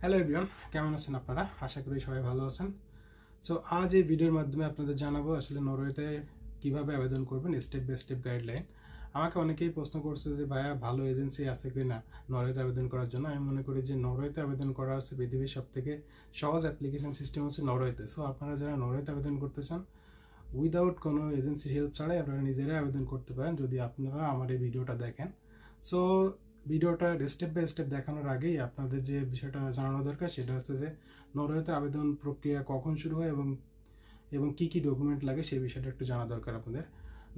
Hello everyone, কেমন আছেন আপনারা? আশা করি সবাই ভালো আছেন। সো আজ এই ভিডিওর মাধ্যমে আপনাদের জানাবো আসলে নরওয়েতে কিভাবে আবেদন করবেন, স্টেপ বাই স্টেপ গাইডলাইন। আমাকে অনেকেই প্রশ্ন করছে যে ভাইয়া ভালো এজেন্সি আছে কি না নরওয়েতে আবেদন করার জন্য। আমি মনে করি যে নরওয়েতে আবেদন করা হচ্ছে পৃথিবীর সবথেকে সহজ অ্যাপ্লিকেশন সিস্টেম হচ্ছে নরওয়েতে। সো আপনারা যারা নরওয়েতে আবেদন করতে চান উইদাউট কোনো এজেন্সির হেল্প ছাড়াই আপনারা নিজেরাই আবেদন করতে পারেন যদি আপনারা আমার এই ভিডিওটা দেখেন। সো ভিডিওটা স্টেপ বাই স্টেপ দেখানোর আগেই আপনাদের যে বিষয়টা জানানো দরকার সেটা হচ্ছে যে নরওয়েতে আবেদন প্রক্রিয়া কখন শুরু হয় এবং এবং কী কী ডকুমেন্ট লাগে সেই বিষয়টা একটু জানা দরকার আপনাদের।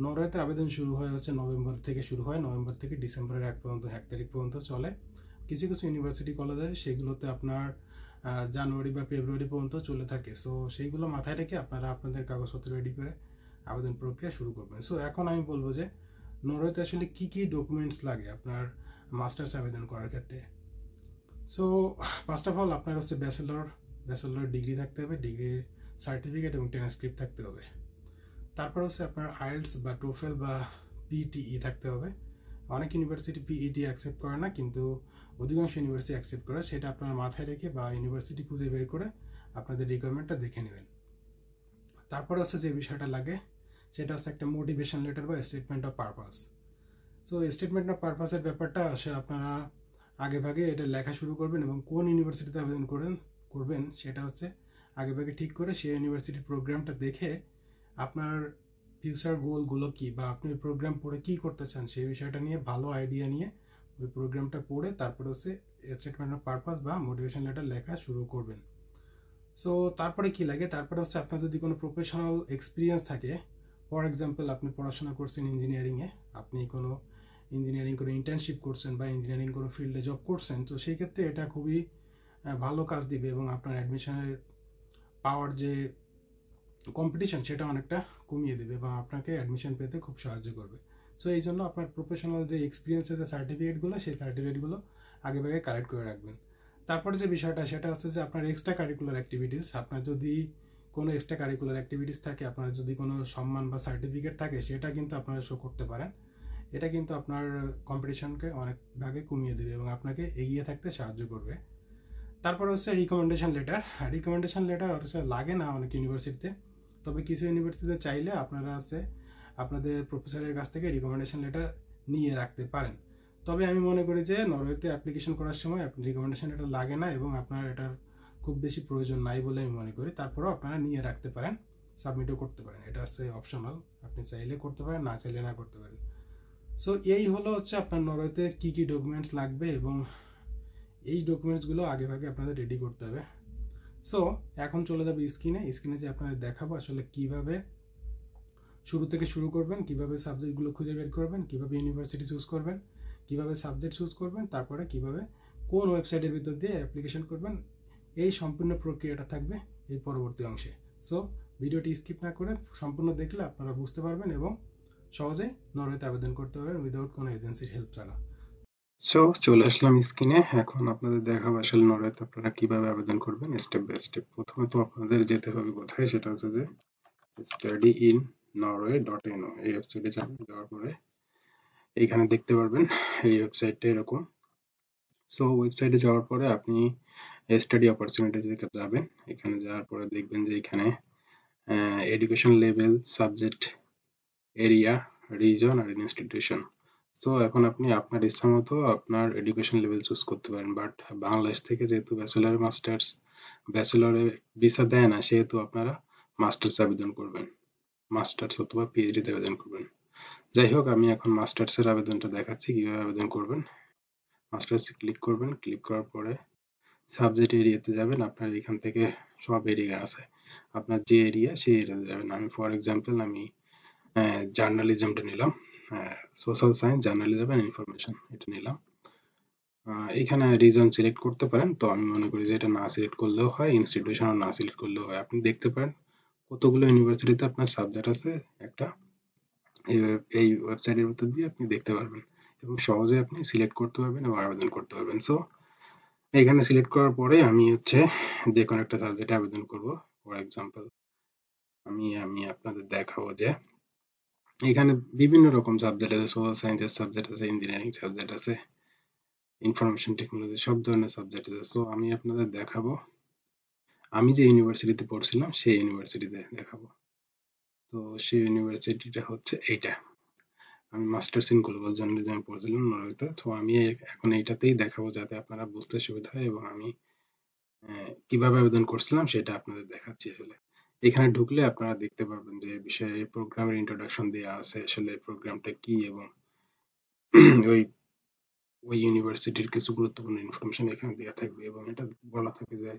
নরওয়েতে আবেদন শুরু হয় হচ্ছে নভেম্বর থেকে শুরু হয়, নভেম্বর থেকে ডিসেম্বরের 1 তারিখ পর্যন্ত চলে। কিছু কিছু ইউনিভার্সিটি কলেজ আছে সেগুলোতে আপনার জানুয়ারি বা ফেব্রুয়ারি পর্যন্ত চলে থাকে। সো সেইগুলো মাথায় রেখে আপনারা আপনাদের কাগজপত্র রেডি করে আবেদন প্রক্রিয়া শুরু করবেন। সো এখন আমি বলবো যে নরওয়েতে আসলে কী কী ডকুমেন্টস লাগে আপনার মাস্টার্স আবেদন করার ক্ষেত্রে। সো ফার্স্ট অফ অল আপনার হচ্ছে ব্যাচেলর ডিগ্রি থাকতে হবে, ডিগ্রির সার্টিফিকেট এবং ট্রান্সক্রিপ্ট থাকতে হবে। তারপর হচ্ছে আপনার আইএলটিএস বা টোফেল বা পিটিই থাকতে হবে। অনেক ইউনিভার্সিটি পিইটি অ্যাকসেপ্ট করে না, কিন্তু অধিকাংশ ইউনিভার্সিটি অ্যাকসেপ্ট করে। সেটা আপনার মাথায় রেখে বা ইউনিভার্সিটি খুঁজে বের করে আপনাদের রিকোয়ারমেন্টটা দেখে নেবেন। তারপর হচ্ছে যে বিষয়টা লাগে সেটা হচ্ছে একটা মোটিভেশন লেটার বা statement of purpose. So statement of পারপাসের ব্যাপারটা আসে আপনারা আগে ভাগে এটা লেখা শুরু করবেন এবং কোন ইউনিভার্সিটিতে আবেদন করবেন সেটা হচ্ছে আগে ভাগে ঠিক করে সেই ইউনিভার্সিটির প্রোগ্রামটা দেখে আপনার ফিউচার গোলগুলো কী বা আপনি ওই প্রোগ্রাম পড়ে কী করতে চান সেই বিষয়টা নিয়ে ভালো আইডিয়া নিয়ে ওই প্রোগ্রামটা পড়ে তারপরে হচ্ছে স্টেটমেন্ট অফ পারপাস বা মোটিভেশন লেটার লেখা শুরু করবেন। সো তারপরে কি লাগে, তারপরে হচ্ছে আপনার যদি কোনো প্রফেশনাল এক্সপিরিয়েন্স থাকে, ফর এক্সাম্পল আপনি পড়াশোনা করছেন ইঞ্জিনিয়ারিংয়ে, আপনি কোনো ইঞ্জিনিয়ারিং কোনো ইন্টার্নশিপ করছেন বা ইঞ্জিনিয়ারিং কোনো ফিল্ডে জব করছেন, তো সেই ক্ষেত্রে এটা খুবই ভালো কাজ দিবে এবং আপনার অ্যাডমিশনের পাওয়ার যে কম্পিটিশন সেটা অনেকটা কমিয়ে দেবে এবং আপনাকে অ্যাডমিশন পেতে খুব সাহায্য করবে। সো এই জন্য আপনার প্রফেশনাল যে এক্সপিরিয়েন্সের যে সার্টিফিকেটগুলো সেই সার্টিফিকেটগুলো আগে ভাগে কালেক্ট করে রাখবেন। তারপরে যে বিষয়টা সেটা হচ্ছে যে আপনার এক্সট্রা কারিকুলার অ্যাক্টিভিটিস, আপনার যদি কোনো এক্সট্রা কারিকুলার অ্যাক্টিভিটিস থাকে, আপনার যদি কোনো সম্মান বা সার্টিফিকেট থাকে সেটা কিন্তু আপনারা শো করতে পারেন। এটা কিন্তু আপনার কম্পিটিশনকে অনেক ভাগে কমিয়ে দেবে এবং আপনাকে এগিয়ে থাকতে সাহায্য করবে। তারপর হচ্ছে রিকমেন্ডেশন লেটার হচ্ছে লাগে না অনেক ইউনিভার্সিটিতে, তবে কিছু ইউনিভার্সিটিতে চাইলে আপনারা আছে আপনাদের প্রফেসরের কাছ থেকে রিকমেন্ডেশন লেটার নিয়ে রাখতে পারেন। তবে আমি মনে করি যে নরওয়েতে অ্যাপ্লিকেশন করার সময় রিকমেন্ডেশন লেটার লাগে না এবং আপনার এটার খুব বেশি প্রয়োজন নাই বলে আমি মনে করি। তারপরেও আপনারা নিয়ে রাখতে পারেন, সাবমিটও করতে পারেন, এটা হচ্ছে অপশনাল, আপনি চাইলে করতে পারেন, না চাইলে না করতে পারেন। সো এই হলো হচ্ছে আপনার নরওয়েতে কী কী ডকুমেন্টস লাগবে এবং এই ডকুমেন্টসগুলো আগে ভাগে আপনাদের রেডি করতে হবে। সো এখন চলে যাবে স্ক্রিনে যে আপনাদের দেখাবো আসলে কিভাবে শুরু থেকে শুরু করবেন, কিভাবে সাবজেক্টগুলো খুঁজে বের করবেন, কিভাবে ইউনিভার্সিটি চুজ করবেন, কিভাবে সাবজেক্ট চুজ করবেন, তারপরে কিভাবে কোন ওয়েবসাইটের ভিতর দিয়ে অ্যাপ্লিকেশন করবেন। এই সম্পূর্ণ প্রক্রিয়াটা থাকবে এই পরবর্তী অংশে। সো ভিডিওটি স্কিপ না করে সম্পূর্ণ দেখলে আপনারা বুঝতে পারবেন এবং সহজেই নরওয়েতে আবেদন করতে পারবেন উইদাউট কোনো এজেন্সির হেল্প ছাড়া। সো চলে আসলাম স্ক্রিনে। এখন আপনাদের দেখাবো আসলে নরওয়েতে আপনারা কিভাবে আবেদন করবেন স্টেপ বাই স্টেপ। প্রথমে তো আপনাদের যেতে হবে কোথায়, সেটা হচ্ছে যে studyinnorway.no এই ওয়েবসাইটে যাবেন। যাওয়ার পরে এইখানে দেখতে পারবেন এই ওয়েবসাইটটা এরকম। সো ওয়েবসাইটে যাওয়ার পরে আপনি স্টাডি অপরচুনিটিতে যাবেন। এখানে যাওয়ার পরে দেখবেন যে এখানে education level, subject, area, reason আর ইনস্টিটিউশন। সো এখন আপনি আপনার ইচ্ছা মতো আপনার এডুকেশন লেভেল চুজ করতে পারেন। বাট বাংলাদেশ থেকে যেহেতু ব্যাচেলরে ভিসা দেয় না, সেহেতু আপনারা মাস্টার্স আবেদন করবেন, মাস্টার্স অথবা পিএইচডিতে আবেদন করবেন। যাই হোক, আমি এখন মাস্টার্সের আবেদনটা দেখাচ্ছি কিভাবে আবেদন করবেন। মাস্টার্সে ক্লিক করবেন, ক্লিক করার পরে সাবজেক্ট এরিয়াতে যাবেন। আপনার এখান থেকে সব এরিয়া আছে, আপনার যে এরিয়া সেই এরিয়াতে যাবেন। আমি ফর এক্সাম্পল আমি জার্নালিজমটা নিলাম, social science, journalism and information এটা নিলাম। এখানে রিজন সিলেক্ট করতে পারেন, তো আমি মনে করি যে এটা না সিলেক্ট করলেও হয়, ইনস্টিটিউশন না সিলেক্ট করলেও হয়। আপনি দেখতে পারেন কতগুলো ইউনিভার্সিটিতে আপনার সাবজেক্ট আছে, একটা এই ওয়েবসাইটের ভিতর দিয়ে আপনি দেখতে পারবেন এবং সহজে আপনি সিলেক্ট করতে পারবেন এবং আবেদন করতে পারবেন। সো এখানে সিলেক্ট করার পরে আমি হচ্ছে যে কোনো একটা সাবজেক্টে আবেদন করব। ফর এক্সাম্পল আমি আপনাদের দেখাবো যে এখানে বিভিন্ন রকম সাবজেক্ট আছে, সোশ্যাল সায়েন্সের সাবজেক্ট আছে, ইঞ্জিনিয়ারিং সাবজেক্ট আছে, ইনফরমেশন টেকনোলজি, সব ধরনের সাবজেক্ট আছে। সো আমি আপনাদের দেখাবো আমি যে ইউনিভার্সিটিতে পড়ছিলাম সেই ইউনিভার্সিটিতে দেখাবো। তো সেই ইউনিভার্সিটিটা হচ্ছে এইটা। আমি মাস্টার্স ইন গ্লোবাল জার্নালিজমে পড়ছিলাম নরওয়েতে। তো আমি এখন এইটাতেই দেখাবো যাতে আপনারা বুঝতে সুবিধা হয়, এবং আমি কিভাবে আবেদন করছিলাম সেটা আপনাদের দেখাচ্ছি। আসলে এখানে ঢুকলে আপনারা দেখতে পারবেন যে বিষয়ে প্রোগ্রামের ইন্ট্রোডাকশন দেওয়া আছে, আসলে প্রোগ্রামটা কি, এবং ওই ওই ইউনিভার্সিটির কিছু গুরুত্বপূর্ণ ইনফরমেশন এখানে দেওয়া থাকবে, এবং এটা বলা থাকে যে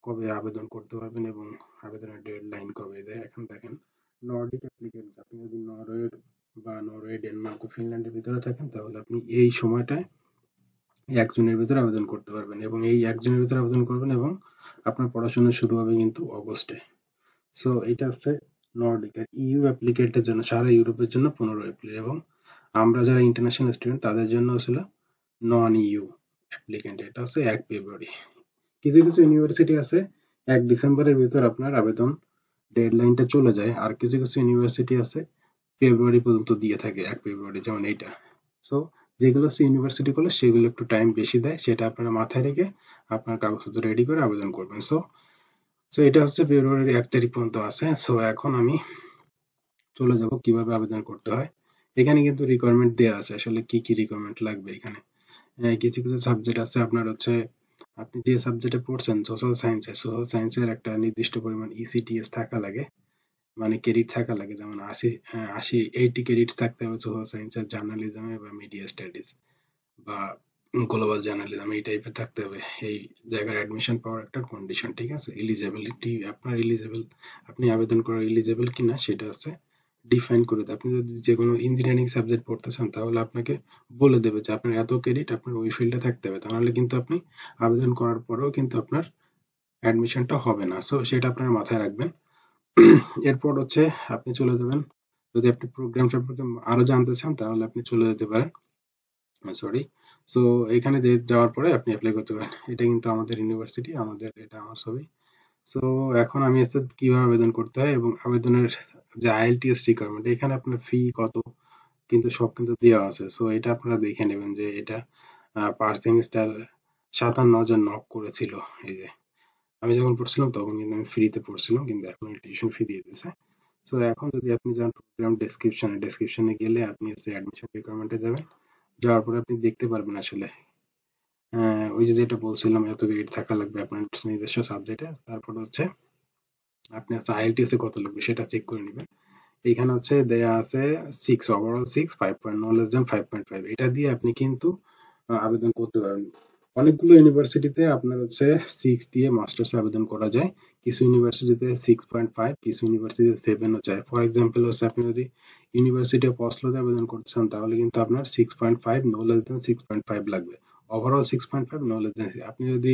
কবে আবেদন করতে পারবেন এবং আবেদনের ডেডলাইন কবে দেয়। এখন দেখেন, নর্ডিক অ্যাপ্লিকেন্ট, আপনি যদি নরওয়ের বা নরওয়ে, ডেনমার্ক ও ফিনল্যান্ডের ভিতরে থাকেন তাহলে আপনি এই সময়টায় 1 জুনের ভিতরে আবেদন করতে পারবেন, এবং এই 1 জুনের ভিতরে আবেদন করবেন, এবং আপনার পড়াশোনা শুরু হবে কিন্তু অগস্টে। সো এটা হচ্ছে নর্ডিক। আর ইউ অ্যাপ্লিকেন্টের জন্য, সারা ইউরোপের জন্য 15 এপ্রিল, এবং আমরা যারা ইন্টারন্যাশনাল স্টুডেন্ট তাদের জন্য আসলে নন ইউ অ্যাপ্লিকেন্ট, এটা হচ্ছে 1 ফেব্রুয়ারি। কিছু কিছু ইউনিভার্সিটি আছে 1 ডিসেম্বরের ভিতর আপনার আবেদন ডেডলাইনটা চলে যায়, আর কিছু কিছু ইউনিভার্সিটি আছে ফেব্রুয়ারি পর্যন্ত দিয়ে থাকে, 1 ফেব্রুয়ারি, যেমন এইটা। সো যেগুলো হচ্ছে ইউনিভার্সিটি গুলো সেগুলো একটু টাইম বেশি দেয়, সেটা আপনারা মাথায় রেখে আপনার কাগজপত্র রেডি করে আবেদন করবেন। সো সো এটা হচ্ছে ফেব্রুয়ারির 1 তারিখ পর্যন্ত আছে। সো এখন আমি চলে যাব কিভাবে আবেদন করতে হয়। এখানে কিন্তু রিকোয়ারমেন্ট দেওয়া আছে, আসলে কি কি রিকোয়ারমেন্ট লাগবে এখানে। কিছু কিছু সাবজেক্ট আছে আপনার হচ্ছে, আপনি যে সাবজেক্টে পড়ছেন সোশ্যাল সায়েন্সের একটা নির্দিষ্ট পরিমাণ ইসিটিএস থাকা লাগে, মানে ক্রেডিট থাকা লাগে, যেমন 80 ক্রেডিটস থাকতে হবে সোশ্যাল সায়েন্সের, জার্নালিজমে বা মিডিয়া স্টাডিজ বা গ্লোবাল জার্নালিজম, এই টাইপের থাকতে হবে। এই জায়গার অ্যাডমিশন পাওয়ার একটা কন্ডিশন, ঠিক আছে। এলিজিবিলিটি, আপনার এলিজিবল, আপনি আবেদন করার এলিজিবল কিনা সেটা হচ্ছে ডিফাইন করে দেয়। আপনি যদি যে কোনো ইঞ্জিনিয়ারিং সাবজেক্ট পড়তে চান তাহলে আপনাকে বলে দেবে যে আপনার এত ক্রেডিট আপনার ওই ফিল্ডে থাকতে হবে, তাহলে কিন্তু আপনি আবেদন করার পরেও কিন্তু আপনার অ্যাডমিশনটা হবে না। সো সেটা আপনার মাথায় রাখবেন। এরপর হচ্ছে আপনি চলে যাবেন, যদি আপনি প্রোগ্রাম সম্পর্কে আরো জানতে চান তাহলে আপনি চলে যেতে পারেন, সরি। সো এখানে যাওয়ার পরে আপনি অ্যাপ্লাই করতে পারেন। এটা কিন্তু আমাদের ইউনিভার্সিটি, আমাদের, এটা আমার ছবি। সো এখন আমি হচ্ছে কিভাবে আবেদন করতে হয় এবং আবেদনের যে আইএলটিএস রিকোয়ারমেন্ট, এখানে আপনার ফি কত কিন্তু সব কিন্তু দেওয়া আছে। সো এটা আপনারা দেখে নেবেন যে এটা পার সেমিস্টার 57,000 নক করেছিল। এই যে আমি যখন পড়ছিলাম তখন কিন্তু আমি ফ্রিতে পড়ছিলাম, কিন্তু এখন টিউশন ফি দিয়ে দিছে। সো এখন যদি আপনি যান প্রোগ্রাম ডেসক্রিপশনে গেলে আপনি হচ্ছে অ্যাডমিশন রিকোয়ারমেন্টে যাবেন। যাওয়ার পরে আপনি দেখতে পারবেন আসলে ওই যে যেটা বলছিলাম এত ক্রেডিট থাকা লাগবে আপনার নিজস্ব সাবজেক্টে। তারপর হচ্ছে আপনি হচ্ছে আইএলটিএস এ কত লাগবে সেটা চেক করে নেবেন। এইখানে হচ্ছে দেয়া আছে 6, overall 6, 5 point, no less than 5.5। এটা দিয়ে আপনি কিন্তু আবেদন করতে পারবেন। অনেকগুলো ইউনিভার্সিটিতে আপনার হচ্ছে 6 দিয়ে মাস্টার্স আবেদন করা যায়। কিছু ইউনিভার্সিটিতে 6.5, কিছু ইউনিভার্সিটিতে 7ও চায়। ফর এক্সাম্পল হচ্ছে আপনি যদি ইউনিভার্সিটি অফ অসলোতে আবেদন করতে চান তাহলে কিন্তু আপনার 6.5, নো লেস দ্যান 6.5 লাগবে। Overall 6.5, no less than. আপনি যদি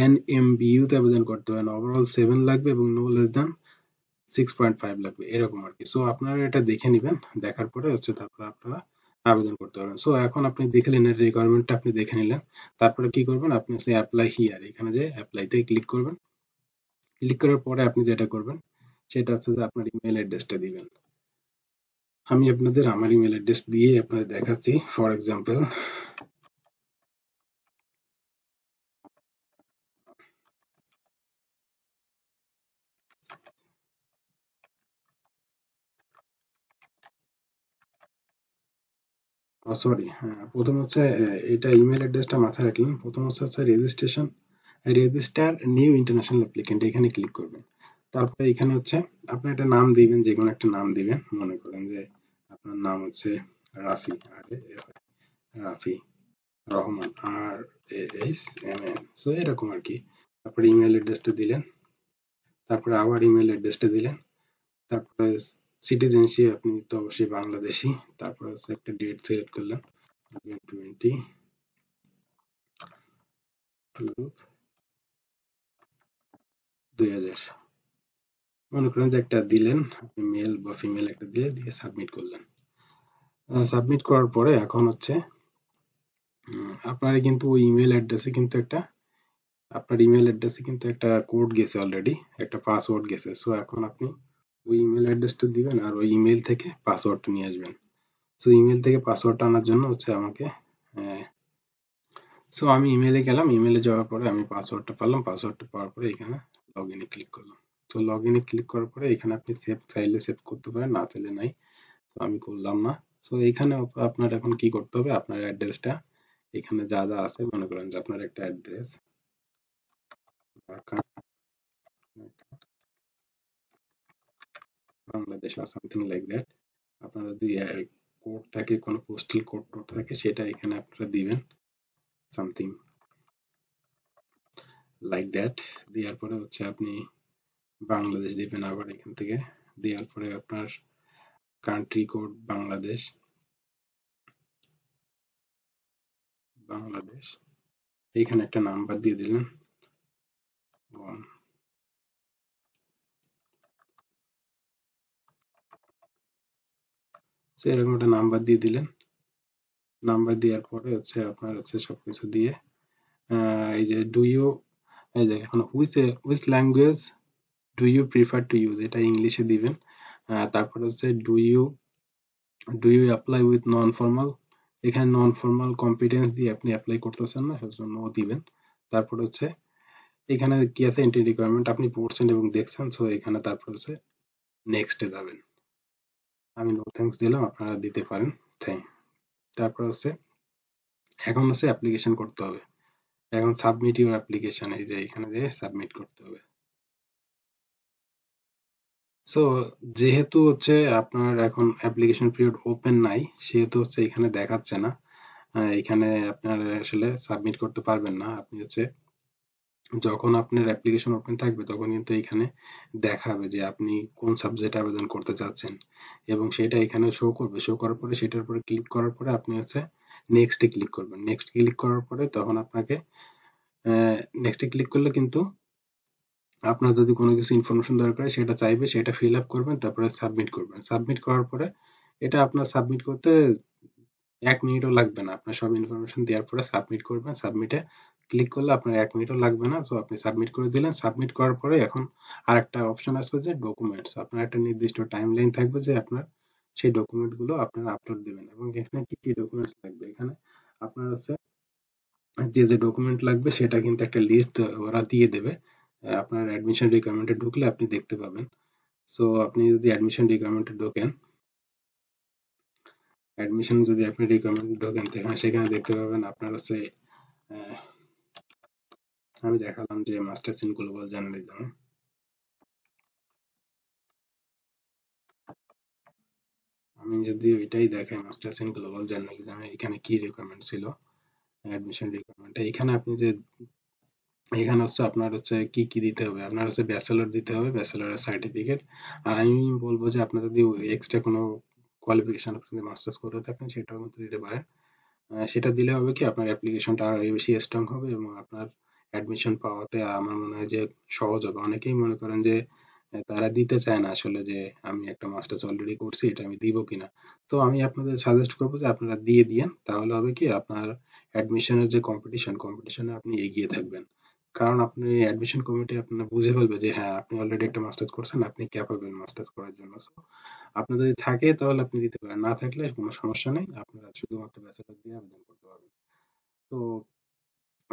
এনএমবিইউ তে আবেদন করতে পারেন ওভারঅল 7 লাগবে এবং নো লেস দ্যান 6.5 লাগবে, এরকম আর কি। সো আপনারা এটা দেখে নিবেন, দেখার পরে হচ্ছে তারপর আপনারা আবেদন করতে পারবেন। সো এখন আপনি দেখলেন এর রিকোয়ারমেন্টটা, আপনি দেখে নিলেন। তারপরে কি করবেন, আপনি হচ্ছে অ্যাপ্লাই হিয়ার, এখানে যে অ্যাপ্লাইতে ক্লিক করবেন। ক্লিক করার পরে আপনি যেটা করবেন সেটা হচ্ছে যে আপনার ইমেল অ্যাড্রেসটা দিবেন। আমি আপনাদের আমার ইমেল অ্যাড্রেস দিয়ে আপনাদের দেখাচ্ছি। ফর এক্সাম্পল, সরি, হ্যাঁ, প্রথম হচ্ছে এটা ইমেল অ্যাড্রেসটা মাথায় রাখলেন। প্রথম হচ্ছে রেজিস্টার নিউ ইন্টারন্যাশনাল অ্যাপ্লিকেন্ট, এখানে ক্লিক করবেন। তারপরে এখানে হচ্ছে আপনি একটা নাম দিবেন, যে কোনো একটা নাম দিবেন। মনে করেন যে আপনার নাম হচ্ছে রাফি, রাফি রহমান, RAHMAN, সো এরকম আর কি। তারপরে ইমেল অ্যাড্রেসটা দিলেন, তারপরে আবার ইমেল অ্যাড্রেসটা দিলেন, তারপরে সিটিজেনশিপ আপনি তো অবশ্যই বাংলাদেশি। তারপরে হচ্ছে একটা ডেট সিলেক্ট করলেন, 20/12/2000, মনে করেন যে একটা দিলেন, আপনি মেল বা ফিমেল একটা দিয়ে সাবমিট করলেন। সাবমিট করার পরে এখন হচ্ছে আপনার কিন্তু ওই ইমেল অ্যাড্রেসে কিন্তু একটা, আপনার ইমেল অ্যাড্রেসে কিন্তু একটা কোড গেছে অলরেডি, একটা পাসওয়ার্ড গেছে। সো এখন আপনি ওই ইমেল অ্যাড্রেসটা দিবেন আর ওই ইমেল থেকে পাসওয়ার্ডটা নিয়ে আসবেন। সো ইমেল থেকে পাসওয়ার্ডটা আনার জন্য হচ্ছে আমাকে সো আমি ইমেলে গেলাম, ইমেলে যাওয়ার পরে আমি পাসওয়ার্ডটা পেলাম, পাসওয়ার্ডটা পাওয়ার পরে এখানে লগ ইনে ক্লিক করলাম। তো লগ ইনে ক্লিক করার পরে এখানে আপনি সেভ চাইলে সেভ করতে পারেন, না চাইলে নাই। তো আমি করলাম না। সো এখানে আপনার এখন কি করতে হবে, আপনার অ্যাড্রেসটা এখানে যা যা আছে, মনে করেন যে আপনার একটা অ্যাড্রেস ঢাকা, বাংলাদেশ আর সামথিং লাইক দ্যাট। আপনার যদি কোড থাকে, কোনো পোস্টাল কোড টোড থাকে, সেটা এখানে আপনারা দিবেন, সামথিং লাইক দ্যাট। দেওয়ার পরে হচ্ছে আপনি বাংলাদেশ দিবেন আবার এখান থেকে। দেওয়ার পরে আপনার কান্ট্রি কোড বাংলাদেশ, বাংলাদেশ এইখানে একটা নাম্বার দিয়ে দিলেন 1। সো এরকম একটা নাম্বার দিয়ে দিলেন। নাম্বার দেওয়ার পরে হচ্ছে আপনার হচ্ছে সবকিছু দিয়ে এই যে ডু ইউ, এই যে এখন which language do you prefer to use, এটা ইংলিশে দিবেন। তারপরে হচ্ছে do you apply with non formal, এখানে নন ফর্মাল কম্পিটেন্স দিয়ে আপনি অ্যাপ্লাই করতেছেন না, সেজন্য নো দিবেন। তারপর হচ্ছে এখানে কি আছে, এন্ট্রি রিকোয়ারমেন্ট আপনি পড়ছেন এবং দেখছেন, সো এখানে তারপর হচ্ছে নেক্সটে যাবেন। আমি নো থ্যাঙ্কস দিলাম, আপনারা দিতে পারেন থ্যাঙ্ক। তারপর হচ্ছে এখন হচ্ছে অ্যাপ্লিকেশন করতে হবে। এখন সাবমিট ইউর অ্যাপ্লিকেশন, এই যে এখানে দিয়ে সাবমিট করতে হবে। সো যেহেতু হচ্ছে আপনার এখন অ্যাপ্লিকেশন পিরিয়ড ওপেন নাই, সেহেতু হচ্ছে এখানে দেখাচ্ছে না। এখানে আপনার আসলে সাবমিট করতে পারবেন না। আপনি হচ্ছে যখন আপনার অ্যাপ্লিকেশন ওপেন থাকবে তখন কিন্তু এখানে দেখাবে যে আপনি কোন সাবজেক্টে আবেদন করতে চাচ্ছেন, এবং সেটা এখানে শো করবে। শো করার পরে সেটার উপরে ক্লিক করার পরে আপনি হচ্ছে নেক্সটে ক্লিক করবেন। নেক্সট ক্লিক করার পরে তখন আপনাকে নেক্সটে ক্লিক করলে কিন্তু আপনার যদি কোনো কিছু ইনফরমেশন দরকার হয় সেটা চাইবে, সেটা ফিল আপ করবেন, তারপরে সাবমিট করবেন। সাবমিট করার পরে এটা আপনার সাবমিট করতে 1 মিনিটও লাগবে না। আপনার সব ইনফরমেশন দেওয়ার পরে সাবমিট করবেন। সাবমিটে ক্লিক করলে আপনার 1 মিনিটও লাগবে না। সো আপনি সাবমিট করে দিলেন। সাবমিট করার পরে এখন আরেকটা অপশন আসবে যে ডকুমেন্টস। আপনার একটা নির্দিষ্ট টাইমলাইন থাকবে যে আপনার সেই ডকুমেন্ট গুলো আপনারা আপলোড দিবেন, এবং এখানে কি কি ডকুমেন্টস লাগবে, এখানে আপনার হচ্ছে যে ডকুমেন্ট লাগবে সেটা কিন্তু একটা লিস্ট ওরা দিয়ে দেবে। আপনার অ্যাডমিশন রিকোয়ারমেন্টে ঢুকলে আপনি দেখতে পাবেন। সো আপনি যদি অ্যাডমিশন রিকোয়ারমেন্টে ঢোকেন, অ্যাডমিশন যদি আপনি রিকোয়ারমেন্টে ঢোকেন, সেখানে দেখতে পাবেন আপনার হচ্ছে আহ, আমি দেখালাম যে মাস্টার্স ইন গ্লোবাল জার্নালিজম। আমি যদি ওইটাই দেখাই, মাস্টার্স ইন গ্লোবাল জার্নালিজম, এখানে কি রিকোয়ারমেন্ট ছিল, অ্যাডমিশন রিকোয়ারমেন্ট, এখানে আপনি যে এখানে হচ্ছে আপনার হচ্ছে কি কি দিতে হবে, আপনার হচ্ছে ব্যাচেলর দিতে হবে, ব্যাচেলরের সার্টিফিকেট। আর আমি বলবো যে আপনার যদি এক্সট্রা কোনো কোয়ালিফিকেশন আপনি মাস্টার্স করে থাকেন সেটাও কিন্তু দিতে পারেন। সেটা দিলে হবে কি, আপনার অ্যাপ্লিকেশনটা আরো বেশি স্ট্রং হবে এবং আপনার অ্যাডমিশন পাওয়াতে আমার মনে হয় যে সহজ হবে। অনেকেই মনে করেন যে তারা দিতে চায় না আসলে, যে আমি একটা মাস্টার্স অলরেডি করছি, এটা আমি দিব কিনা। তো আমি আপনাদের সাজেস্ট করবো যে আপনারা দিয়ে দিয়েন, তাহলে হবে কি আপনার অ্যাডমিশনের যে কম্পিটিশনে আপনি এগিয়ে থাকবেন। কারণ আপনি অ্যাডমিশন কমিটি আপনার বুঝে ফেলবে যে হ্যাঁ, আপনি অলরেডি একটা মাস্টার্স করছেন, আপনি ক্যাপাবল মাস্টার্স করার জন্য। So, আপনার যদি থাকে তাহলে আপনি দিতে পারেন, না থাকলে কোনো সমস্যা নেই, আপনারা শুধুমাত্র ব্যাচেলর দিয়ে আবেদন করতে পারবেন। তো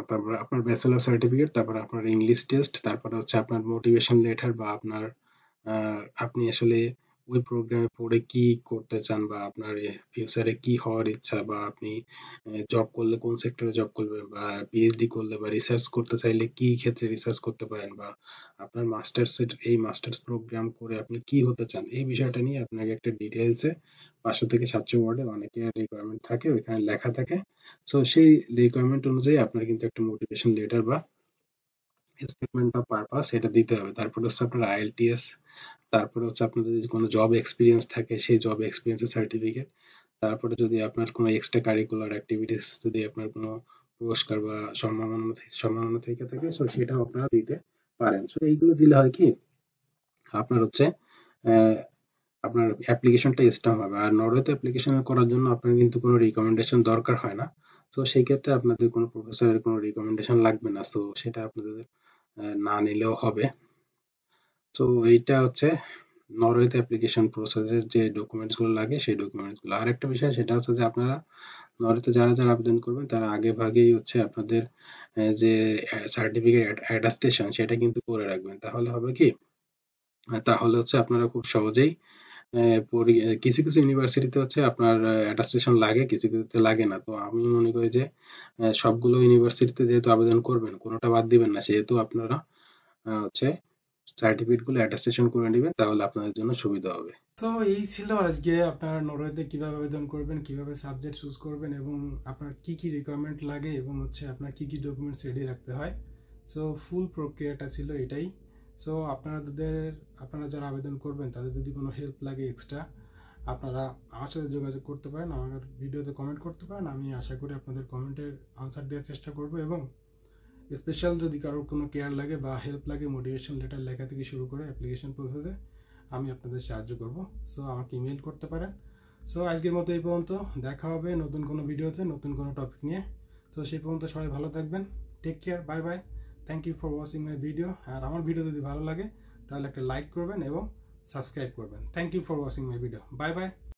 তারপরে আপনার ব্যাচেলর সার্টিফিকেট, তারপরে আপনার ইংলিশ টেস্ট, তারপরে হচ্ছে আপনার মোটিভেশন লেটার, বা আপনার আপনি আসলে ওই প্রোগ্রামে পড়ে কি করতে চান, বা আপনার ফিউচারে কি হওয়ার ইচ্ছা, বা আপনি জব করলে কোন সেক্টরে জব করবেন, বা পিএইচডি করলে বা রিসার্চ করতে চাইলে কি ক্ষেত্রে রিসার্চ করতে পারেন, বা আপনার মাস্টার্স প্রোগ্রাম করে আপনি কি হতে চান, এই বিষয়টা নিয়ে আপনাকে একটা ডিটেলসে 500 থেকে 700 ওয়ার্ডের অনেকের রিকোয়ারমেন্ট থাকে, ওইখানে লেখা থাকে। সো সেই রিকোয়ারমেন্ট অনুযায়ী আপনার কিন্তু একটা মোটিভেশন লেটার বা স্টেটমেন্ট অফ পারপাস এটা দিতে হবে। তারপর হচ্ছে আপনার আইএলটিএস, তারপরে হচ্ছে আপনার যদি কোনো জব এক্সপিরিয়েন্স থাকে সেই জব এক্সপিরিয়েন্সের সার্টিফিকেট, তারপরে যদি আপনার কোনো এক্সট্রা কারিকুলার অ্যাক্টিভিটিস, যদি আপনার কোনো পুরস্কার বা সম্মাননা থেকে থাকে, সো সেটাও আপনারা দিতে পারেন। সো এইগুলো দিলে হয় কি, আপনার হচ্ছে আহ, আপনার অ্যাপ্লিকেশনটা স্ট্রং হবে। আর নরওয়েতে অ্যাপ্লিকেশন করার জন্য আপনার কিন্তু কোনো রিকমেন্ডেশন দরকার হয় না। তো সেই ক্ষেত্রে আপনাদের কোনো প্রফেসরের কোনো রিকমেন্ডেশন লাগবে না, তো সেটা আপনাদের না নিলেও হবে। তো এইটা হচ্ছে নরওয়েতে অ্যাপ্লিকেশন প্রসেসের যে ডকুমেন্টসগুলো লাগে সেই ডকুমেন্টসগুলো। আরেকটা বিষয় সেটা হচ্ছে যে আপনারা নরওয়েতে যারা যারা আবেদন করবেন তারা আগে ভাগেই হচ্ছে আপনাদের যে সার্টিফিকেট অ্যাটাস্টেশন সেটা কিন্তু করে রাখবেন। তাহলে হবে কি, তাহলে হচ্ছে আপনারা খুব সহজেই কিছু কিছু ইউনিভার্সিটিতে হচ্ছে আপনার অ্যাটাস্টেশন লাগে, কিছু কিছুতে লাগে না। তো আমি মনে করি যে সবগুলো ইউনিভার্সিটিতে যেহেতু আবেদন করবেন, কোনোটা বাদ দিবেন না, সেহেতু আপনারা হচ্ছে সার্টিফিকেট গুলো অ্যাটাস্টেশন করে নেবেন, তাহলে আপনাদের জন্য সুবিধা হবে। তো এই ছিল আজকে আপনার নরওয়েতে কিভাবে আবেদন করবেন, কিভাবে সাবজেক্ট চুজ করবেন এবং আপনার কি কি রিকোয়ারমেন্ট লাগে এবং হচ্ছে আপনার কি কি ডকুমেন্টস রেডি রাখতে হয়। সো ফুল প্রক্রিয়াটা ছিল এটাই। সো আপনারা যারা আবেদন করবেন তাদের যদি কোনো হেল্প লাগে এক্সট্রা, আপনারা আমার সাথে যোগাযোগ করতে পারেন, আমার ভিডিওতে কমেন্ট করতে পারেন। আমি আশা করি আপনাদের কমেন্টের আনসার দেওয়ার চেষ্টা করব এবং স্পেশাল যদি কারোর কোনো কেয়ার লাগে বা হেল্প লাগে, মোটিভেশন লেটার লেখা থেকে শুরু করে অ্যাপ্লিকেশন প্রসেসে আমি আপনাদের সাহায্য করব। সো আমাকে ইমেল করতে পারেন। সো আজকের মতো এই পর্যন্ত, দেখা হবে নতুন কোনো ভিডিওতে নতুন কোনো টপিক নিয়ে। তো সেই পর্যন্ত সবাই ভালো থাকবেন, take care, bye bye, thank you for watching my video. আর আমার ভিডিও যদি ভালো লাগে তাহলে একটা লাইক করবেন এবং সাবস্ক্রাইব করবেন। Thank you for watching my video, bye by.